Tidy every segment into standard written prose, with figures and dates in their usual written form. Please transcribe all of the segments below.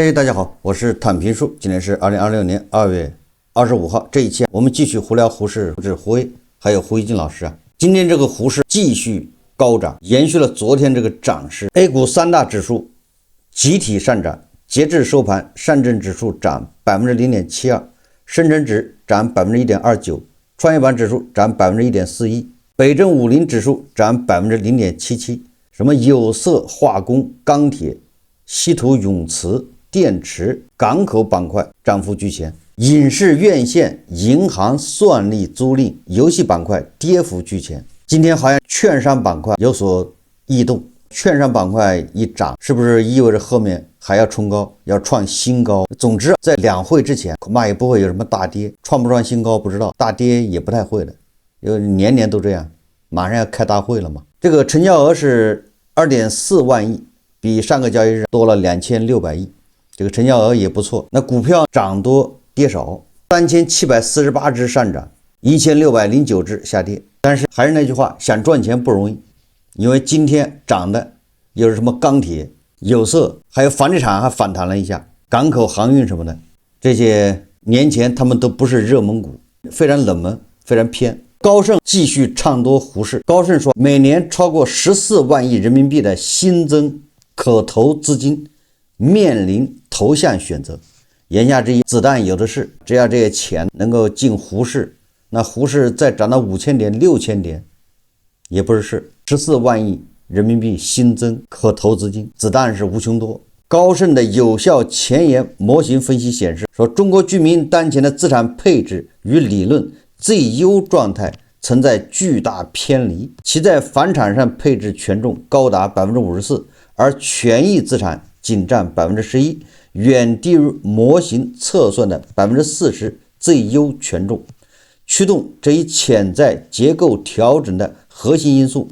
嗨，大家好，我是坦平叔，今天是2026年2月25号。这一期我们继续胡聊胡适，是胡威还有胡一金老师啊。今天这个胡适继续高涨，延续了昨天这个涨势。A 股三大指数集体上涨，截至收盘，上证指数涨 0.72%， 深成指涨 1.29%， 创业板指数涨 1.41%， 北证50指数涨 0.77%。什么有色、化工、钢铁、稀土、永磁、电池、港口板块涨幅居前，影视院线、银行、算力、租赁、游戏板块跌幅居前。今天好像券商板块有所异动，券商板块一涨，是不是意味着后面还要冲高，要创新高？总之，在两会之前，恐怕也不会有什么大跌，创不创新高不知道，大跌也不太会的，因为年年都这样，马上要开大会了嘛。这个成交额是 2.4万亿，比上个交易日多了2600亿，这个成交额也不错。那股票涨多跌少，3748只上涨，1609只下跌。但是还是那句话，想赚钱不容易，因为今天涨的又是什么钢铁、有色，还有房地产还反弹了一下，港口航运什么的，这些年前他们都不是热门股，非常冷门，非常偏。高盛继续唱多胡适，高盛说每年超过14万亿人民币的新增可投资金面临投向选择，言下之意，子弹有的是，只要这些钱能够进胡适，那胡适再涨到5000点、6000点也不是事。14万亿人民币新增可投资金，子弹是无穷多。高盛的有效前沿模型分析显示，说中国居民当前的资产配置与理论最优状态存在巨大偏离，其在房产上配置权重高达 54%， 而权益资产仅占 11%， 远低于模型测算的 40% 最优权重。驱动这一潜在结构调整的核心因素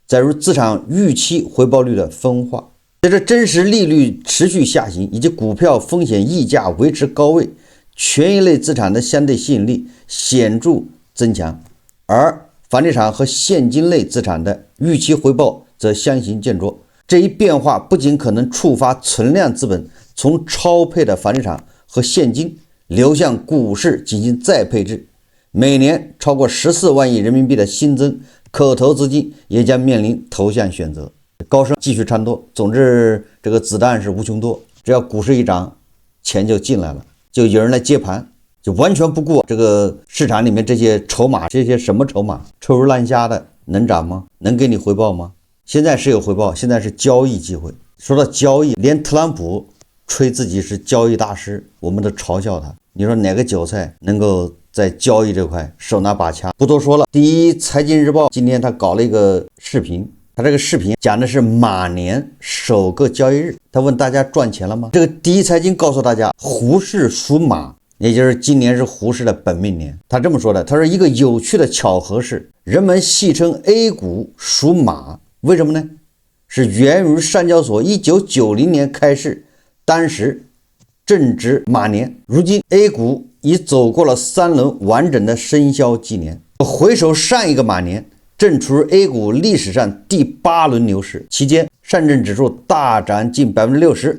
在于资产预期回报率的分化。随着真实利率持续下行以及股票风险溢价维持高位，权益类资产的相对吸引力显著增强，而房地产和现金类资产的预期回报则相形见绌。这一变化不仅可能触发存量资本从超配的房地产和现金流向股市进行再配置，每年超过14万亿人民币的新增可投资金也将面临投向选择。高盛继续唱多，总之这个子弹是无穷多，只要股市一涨，钱就进来了，就有人来接盘，就完全不顾这个市场里面这些筹码，这些什么筹码，臭如烂虾的，能涨吗？能给你回报吗？现在是有回报，现在是交易机会。说到交易，连特朗普吹自己是交易大师，我们都嘲笑他。你说哪个韭菜能够在交易这块手拿把掐？不多说了。第一财经日报今天他搞了一个视频，他这个视频讲的是马年首个交易日，他问大家赚钱了吗？这个第一财经告诉大家，胡适属马，也就是今年是胡适的本命年。他这么说的，他说一个有趣的巧合是，人们戏称 A 股属马，为什么呢？是源于上交所1990年开市，当时正值马年。如今 A 股已走过了3轮完整的生肖纪年，回首上一个马年，正处于 A 股历史上第8轮牛市，期间上证指数大涨近 60%，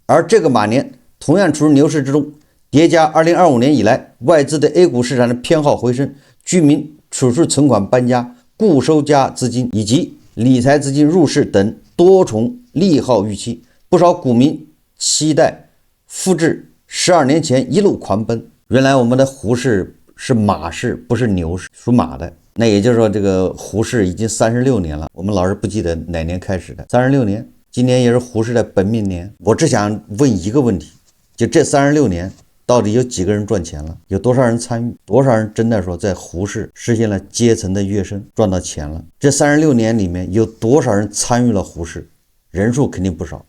而这个马年同样处于牛市之中，叠加2025年以来外资对 A 股市场的偏好回升，居民储蓄存款搬家、固收加资金以及理财资金入市等多重利好预期，不少股民期待复制12年前一路狂奔。原来我们的胡适是马氏，不是牛市，属马的。那也就是说，这个胡适已经36年了，我们老是不记得哪年开始的，36年，今年也是胡适的本命年。我只想问一个问题，就这36年到底有几个人赚钱了？有多少人参与？多少人真的说在胡适实现了阶层的跃升，赚到钱了？这36年里面有多少人参与了胡适？人数肯定不少，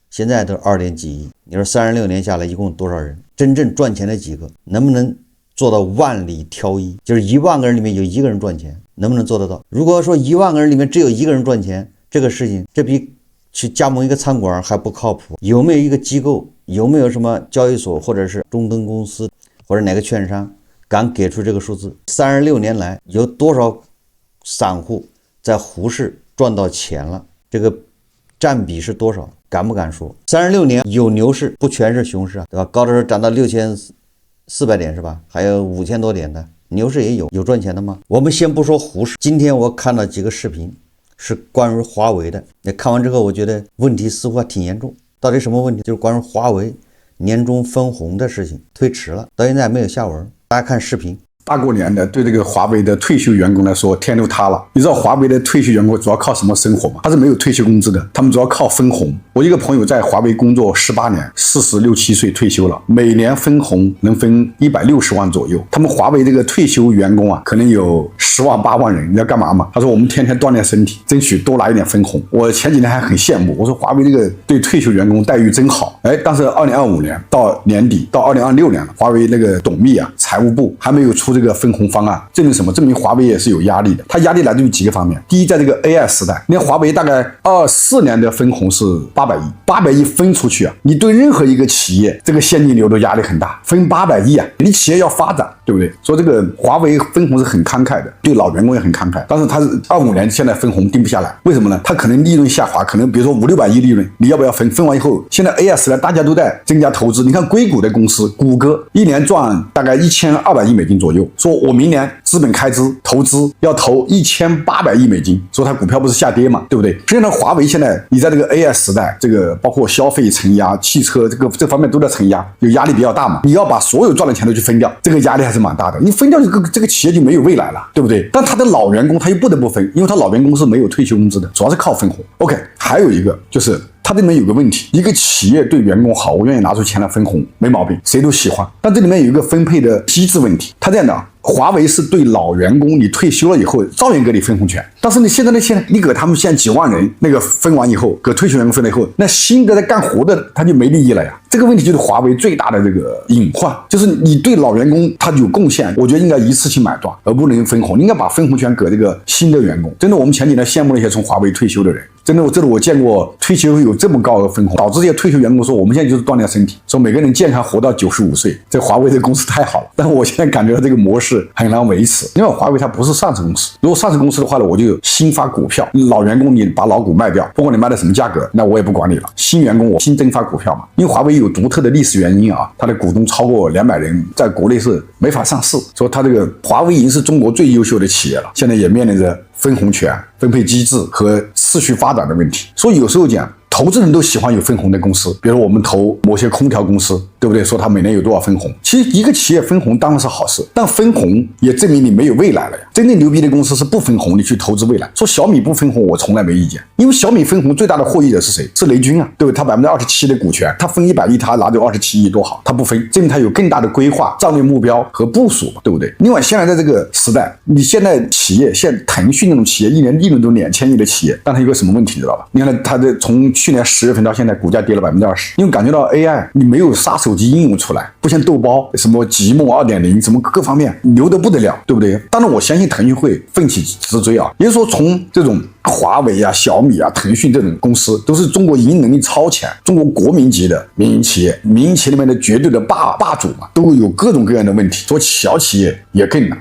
现在都2点几亿。你说36年下来一共多少人？真正赚钱的几个？能不能做到万里挑一？就是1万个人里面有1个人赚钱，能不能做得到？如果说1万个人里面只有1个人赚钱，这个事情这比去加盟一个餐馆还不靠谱。有没有一个机构，有没有什么交易所或者是中登公司或者哪个券商敢给出这个数字？36年来有多少散户在胡适赚到钱了？这个占比是多少？敢不敢说？36年有牛市，不全是熊市啊，对吧？高的时候涨到6400点是吧？还有5000多点的牛市也有赚钱的吗？我们先不说胡市，今天我看了几个视频，是关于华为的。那看完之后，我觉得问题似乎还挺严重。到底什么问题？就是关于华为年终分红的事情推迟了，到现在还没有下文。大家看视频。大过年的，对这个华为的退休员工来说，天都塌了。你知道华为的退休员工主要靠什么生活吗？他是没有退休工资的，他们主要靠分红。我一个朋友在华为工作18年，46、7岁退休了，每年分红能分160万左右。他们华为这个退休员工啊，可能有10万8万人。你要干嘛嘛？他说我们天天锻炼身体，争取多拿一点分红。我前几天还很羡慕，我说华为这个对退休员工待遇真好。但是2025年到年底到2026年了，华为那个董秘啊，财务部还没有出这个分红方案，证明什么？证明华为也是有压力的。它压力来自于几个方面。第一，在这个 AI 时代，那华为大概24年的分红是800亿分出去啊，你对任何一个企业这个现金流的压力很大，分800亿啊，你企业要发展，对不对？所以这个华为分红是很慷慨的，对老员工也很慷慨。但是它是25年现在分红定不下来，为什么呢？它可能利润下滑，可能比如说500、600亿利润，你要不要分？分完以后，现在 AI 时代大家都在增加投资。你看硅谷的公司，谷歌一年赚大概1200亿美金左右，说我明年资本开支投资要投1800亿美金，说它股票不是下跌嘛，对不对？实际上华为现在你在这个 AI 时代，这个包括消费承压、汽车这方面都在承压，有压力比较大嘛。你要把所有赚的钱都去分掉，这个压力还是蛮大的。你分掉这个企业就没有未来了，对不对？但他的老员工他又不得不分，因为他老员工是没有退休工资的，主要是靠分红。OK， 还有一个就是它这里面有个问题，一个企业对员工好，我愿意拿出钱来分红，没毛病，谁都喜欢。但这里面有一个分配的机制问题，它这样的，华为是对老员工，你退休了以后照样给你分红权，但是你现在你给他们现在几万人那个分完以后，给退休员工分了以后，那新的在干活的他就没利益了呀。这个问题就是华为最大的这个隐患，就是你对老员工他有贡献，我觉得应该一次性买断，而不能分红，应该把分红权给这个新的员工。真的，我们前几年羡慕那些从华为退休的人。真的，我见过退休有这么高的分红，导致这些退休员工说我们现在就是锻炼身体，说每个人健康活到95岁。这华为这个公司太好了，但是我现在感觉到这个模式很难维持，因为华为它不是上市公司。如果上市公司的话呢，我就新发股票，老员工你把老股卖掉，不管你卖的什么价格，那我也不管你了。新员工我新增发股票嘛，因为华为有独特的历史原因啊，它的股东超过200人，在国内是没法上市，说它这个华为已经是中国最优秀的企业了，现在也面临着分红权、分配机制和次序发展的问题。所以有时候讲，投资人都喜欢有分红的公司，比如我们投某些空调公司，对不对？说它每年有多少分红。其实一个企业分红当然是好事，但分红也证明你没有未来了呀。真正牛逼的公司是不分红，你去投资未来。说小米不分红，我从来没意见，因为小米分红最大的获益者是谁？是雷军啊，对不对？他27%的股权，他分100亿，他拿走27亿多好，他不分，证明他有更大的规划、战略目标和部署嘛，对不对？另外，现在在这个时代，你现在企业，现在腾讯那种企业，一年利润都2000亿的企业，但它有个什么问题，知道吧？你看它从去年10月份到现在，股价跌了20%，因为感觉到 AI 你没有杀手级应用出来，不像豆包什么极梦 2.0 什么各方面牛得不得了，对不对？当然我相信腾讯会奋起直追啊，也就是说从这种华为啊、小米啊、腾讯这种公司都是中国营运能力超强、中国国民级的民营企业，民营企业里面的绝对的霸主嘛，都有各种各样的问题。做小企业也更难，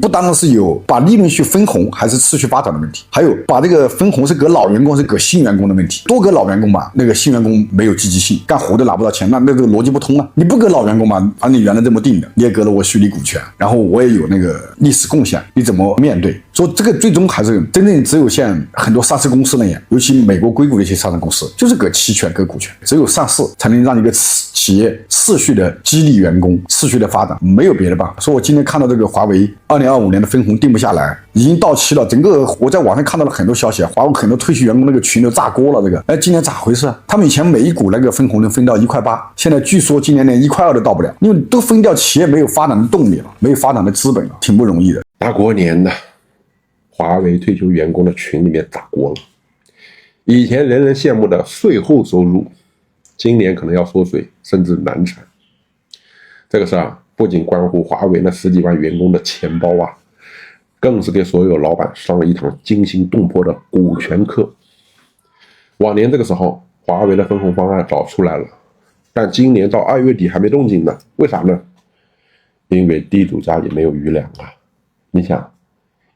不单单是有把利润去分红，还是持续发展的问题，还有把这个分红是给老员工是给新员工的问题。多给老员工吧，那个新员工没有积极性，干活都拿不到钱，那这个逻辑不通啊。你不给老员工嘛，按你原来这么定的，你也给了我虚拟股权，然后我也有那个历史贡献，你怎么面对？说这个最终还是真正只有像很多上市公司那样，尤其美国硅谷的一些上市公司，就是给期权、给股权，只有上市才能让一个企业持续的激励员工、持续的发展，没有别的办法。说我今天看到这个华为2025年的分红定不下来，已经到期了，整个我在网上看到了很多消息，华为很多退休员工那个群都炸锅了。这个今年咋回事啊？他们以前每一股那个分红能分到1.8块，现在据说今年连1.2块都到不了，因为都分掉，企业没有发展的动力了，没有发展的资本了，挺不容易的。大过年的，华为退休员工的群里面炸锅了。以前人人羡慕的税后收入，今年可能要缩水，甚至难产。这个事啊，不仅关乎华为那10几万员工的钱包啊，更是给所有老板上了一堂惊心动魄的股权课。往年这个时候，华为的分红方案早出来了，但今年到2月底还没动静呢。为啥呢？因为地主家也没有余粮啊。你想，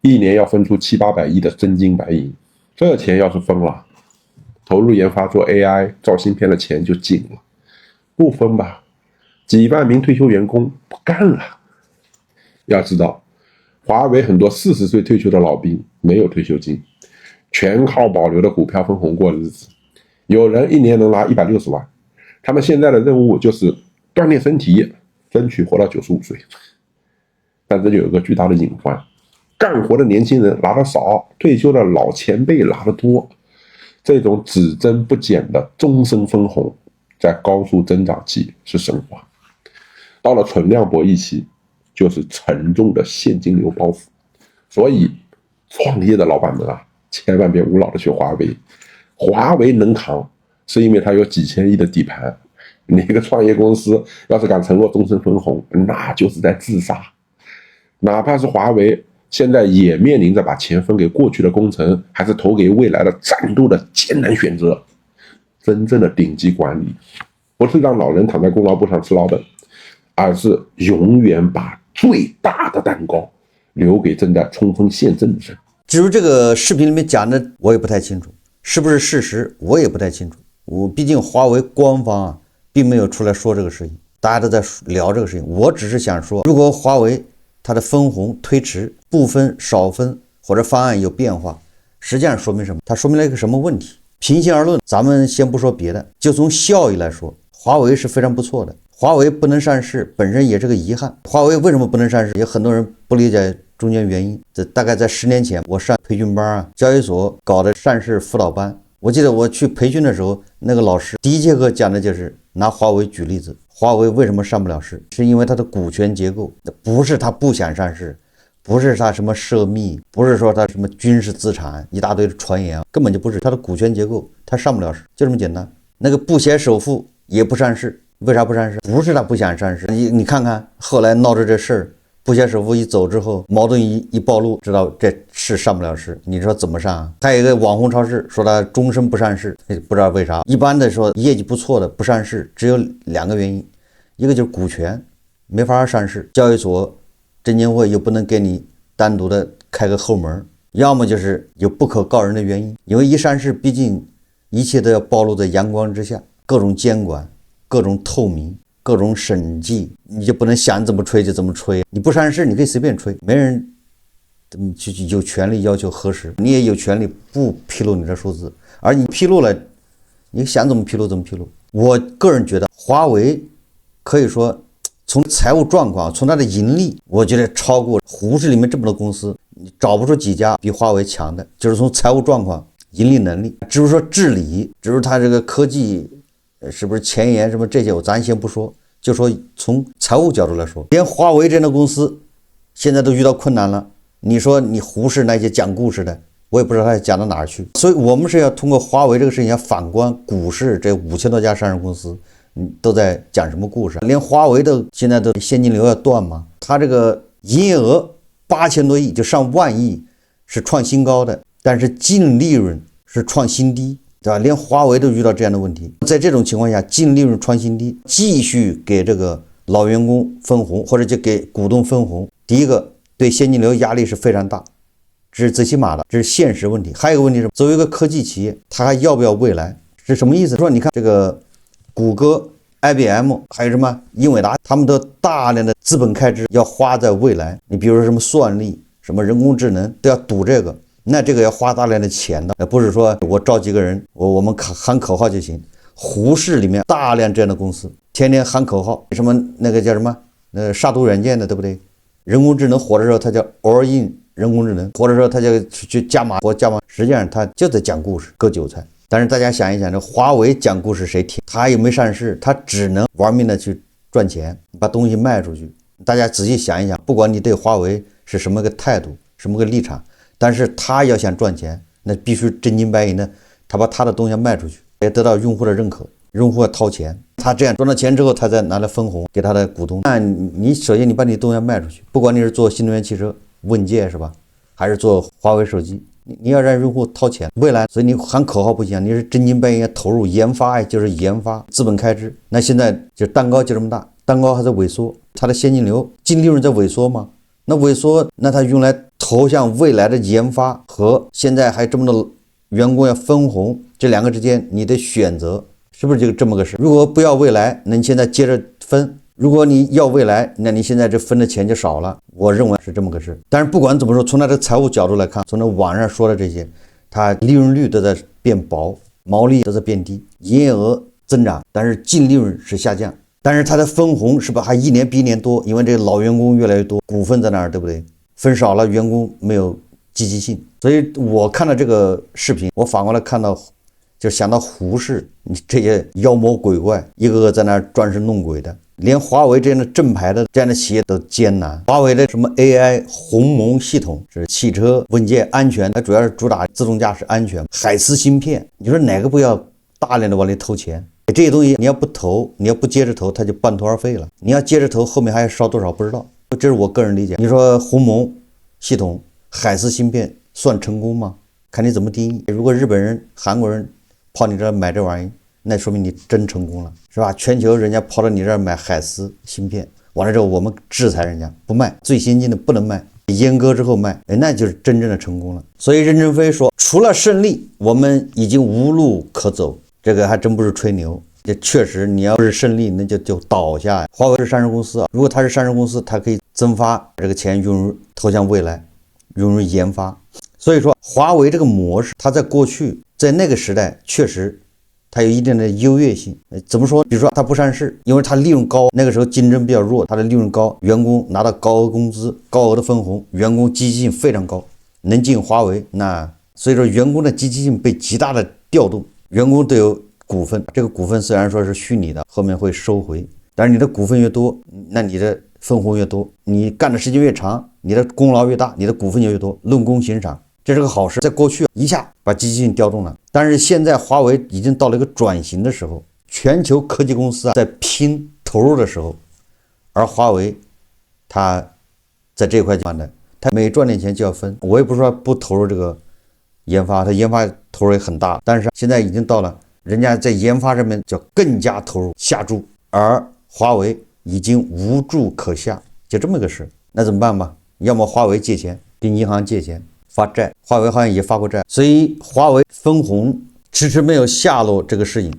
一年要分出700-800亿的真金白银，这钱要是分了，投入研发做 AI 造芯片的钱就紧了，不分吧，几万名退休员工不干了。要知道，华为很多40岁退休的老兵没有退休金，全靠保留的股票分红过日子，有人一年能拿160万。他们现在的任务就是锻炼身体，争取活到95岁。但这就有一个巨大的隐患，干活的年轻人拿得少，退休的老前辈拿得多。这种只增不减的终身分红，在高速增长期是神话，到了存量博弈期，就是沉重的现金流包袱。所以，创业的老板们啊，千万别无脑的去华为。华为能扛，是因为它有几千亿的底盘。哪个创业公司要是敢承诺终身分红，那就是在自杀。哪怕是华为，现在也面临着把钱分给过去的功臣，还是投给未来的战斗的艰难选择。真正的顶级管理，不是让老人躺在功劳簿上吃老本，而是永远把最大的蛋糕留给正在冲锋陷阵的人。至于这个视频里面讲的，我也不太清楚，是不是事实，我也不太清楚。毕竟华为官方啊，并没有出来说这个事情，大家都在聊这个事情。我只是想说，如果华为它的分红推迟、不分、少分或者方案有变化，实际上说明什么？它说明了一个什么问题？平心而论，咱们先不说别的，就从效益来说，华为是非常不错的。华为不能上市本身也是个遗憾。华为为什么不能上市？也很多人不理解中间原因。这大概在10年前，我上培训班啊，交易所搞的上市辅导班。我记得我去培训的时候，那个老师第一节课讲的就是拿华为举例子。华为为什么上不了市？是因为它的股权结构，不是它不想上市，不是它什么涉密，不是说它什么军事资产一大堆的传言，根本就不是它的股权结构，它上不了市，就这么简单。那个不写首付也不上市，为啥不上市？不是它不想上市，你看看后来闹着这事儿，不写首付一走之后，矛盾一暴露，知道这市上不了市，你说怎么上啊？还有一个网红超市说它终身不上市，不知道为啥。一般的说业绩不错的不上市，只有2个原因，一个就是股权没法上市，交易所证监会又不能给你单独的开个后门，要么就是有不可告人的原因，因为一上市毕竟一切都要暴露在阳光之下，各种监管、各种透明、各种审计，你就不能想怎么吹就怎么吹。你不上市你可以随便吹，没人就有权利要求核实，你也有权利不披露你的数字，而你披露了，你想怎么披露怎么披露。我个人觉得华为可以说从财务状况，从它的盈利，我觉得超过胡适里面这么多公司，你找不出几家比华为强的，就是从财务状况、盈利能力，至于说治理，至于它这个科技是不是前沿什么这些，咱先不说，就说从财务角度来说，连华为这样的公司现在都遇到困难了，你说你胡适那些讲故事的，我也不知道他讲到哪儿去。所以我们是要通过华为这个事情，要反观股市这5000多家上市公司，都在讲什么故事？连华为都现在都现金流要断吗？它这个营业额8000多亿，就上万亿，是创新高的，但是净利润是创新低，对吧？连华为都遇到这样的问题，在这种情况下，净利润创新低，继续给这个老员工分红，或者就给股东分红，第一个对现金流压力是非常大，这是最起码的，这是现实问题。还有一个问题是，作为一个科技企业，它还要不要未来？是什么意思？说你看这个谷歌、IBM 还有什么英伟达，他们都大量的资本开支要花在未来。你比如说什么算力、什么人工智能都要赌这个，那这个要花大量的钱的，不是说我招几个人，我们喊口号就行。胡适里面大量这样的公司，天天喊口号，什么那个叫什么杀毒软件的，对不对？人工智能火的时候，它叫 all in 人工智能，火的时候它就去加码，实际上它就在讲故事，割韭菜。但是大家想一想，这华为讲故事谁听？他又没上市，他只能玩命的去赚钱，把东西卖出去。大家仔细想一想，不管你对华为是什么个态度、什么个立场，但是他要想赚钱，那必须真金白银的，他把他的东西卖出去，也得到用户的认可，用户要掏钱，他这样赚到钱之后，他再拿来分红给他的股东。那你首先你把你东西卖出去，不管你是做新能源汽车、问界是吧，还是做华为手机。你要让用户掏钱，未来，所以你喊口号不行，你是真金白银投入研发，就是研发资本开支。那现在就蛋糕就这么大，蛋糕还在萎缩，它的现金流、净利润在萎缩吗？那萎缩，那它用来投向未来的研发和现在还这么多员工要分红，这两个之间你得选择，是不是就这么个事？如果不要未来，那你现在接着分；如果你要未来，那你现在这分的钱就少了。我认为是这么个事。但是不管怎么说，从它的财务角度来看，从那网上说的这些，它利润率都在变薄，毛利都在变低，营业额增长，但是净利润是下降。但是它的分红是不是还一年比一年多？因为这个老员工越来越多，股份在那儿，对不对？分少了，员工没有积极性。所以我看到这个视频，我反过来看到，就想到胡适，你这些妖魔鬼怪，一个个在那儿装神弄鬼的，连华为这样的正牌的这样的企业都艰难。华为的什么 AI 鸿蒙系统是汽车稳健安全，它主要是主打自动驾驶安全。海思芯片，你说哪个不要大量的往里投钱？这些东西你要不投，你要不接着投，它就半途而废了。你要接着投，后面还要烧多少不知道。这是我个人理解。你说鸿蒙系统、海思芯片算成功吗？看你怎么定义。如果日本人、韩国人跑你这儿买这玩意，那说明你真成功了，是吧？全球人家跑到你这儿买海思芯片，完了之后我们制裁人家不卖，最先进的不能卖，阉割之后卖，那就是真正的成功了。所以任正非说，除了胜利，我们已经无路可走。这个还真不是吹牛，这确实你要是胜利，那就倒下。华为是上市公司啊，如果它是上市公司，它可以增发这个钱用于投向未来，用于研发。所以说华为这个模式，它在过去在那个时代确实它有一定的优越性。怎么说？比如说它不上市，因为它利润高，那个时候竞争比较弱，它的利润高，员工拿到高额工资、高额的分红，员工积极性非常高，能进华为，那所以说员工的积极性被极大的调动。员工都有股份，这个股份虽然说是虚拟的，后面会收回，但是你的股份越多，那你的分红越多，你干的时间越长，你的功劳越大，你的股份就越多，论功行赏，这是个好事。在过去一下把积极性调动了，但是现在华为已经到了一个转型的时候，全球科技公司在拼投入的时候，而华为它在这块赚的，它每赚点钱就要分。我也不是说不投入这个研发，它研发投入也很大，但是现在已经到了人家在研发上面叫更加投入下注，而华为已经无注可下，就这么个事。那怎么办吧？要么华为借钱，跟银行借钱发债，华为好像也发过债，所以华为分红迟迟没有下落这个事情，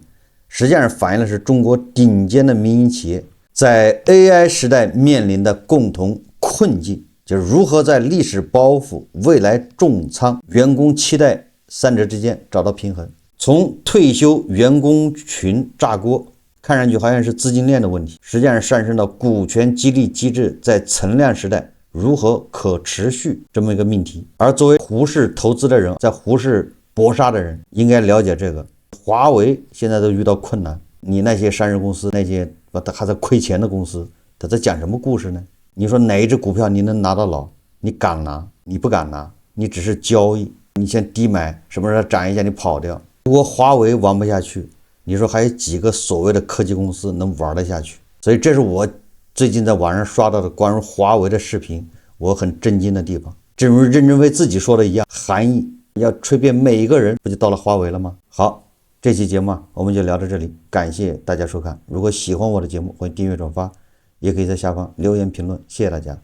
实际上反映的是中国顶尖的民营企业在 AI 时代面临的共同困境，就是如何在历史包袱、未来重仓、员工期待三者之间找到平衡。从退休员工群炸锅看上去好像是资金链的问题，实际上上升到股权激励机制在存量时代如何可持续这么一个命题。而作为胡适投资的人，在胡适搏杀的人应该了解这个。华为现在都遇到困难，你那些上市公司，那些还在亏钱的公司，他在讲什么故事呢？你说哪一只股票你能拿到老？你敢拿？你不敢拿，你只是交易，你先低买，什么时候涨一下你跑掉。如果华为玩不下去，你说还有几个所谓的科技公司能玩得下去？所以这是我最近在网上刷到的关于华为的视频，我很震惊的地方。正如任正非自己说的一样，含义要吹遍每一个人，不就到了华为了吗？好，这期节目我们就聊到这里，感谢大家收看。如果喜欢我的节目，欢迎订阅转发，也可以在下方留言评论，谢谢大家。